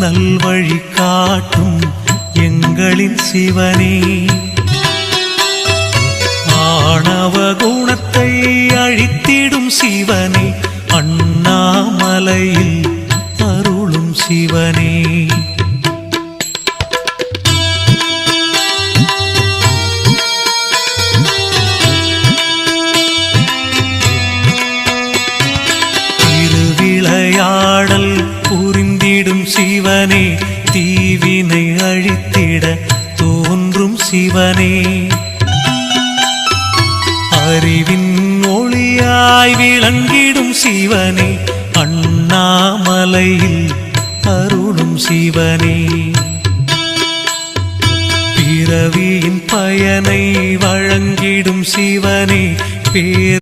நல்வழி காட்டும் எங்களின் சிவனே, ஆணவ குணத்தை அழித்திடும் சிவனே, அண்ணாமலையில் அருளும் சிவனே. திருவிளையாடல் புரிந்திடும் சிவனே, தீவினை அழித்திட தோன்றும் சிவனே, அறிவின் ஒளியாய் விளங்கிடும் சிவனே, அண்ணாமலையில் அருளும் சிவனே. பிறவியின் பயனை வழங்கிடும் சிவனே,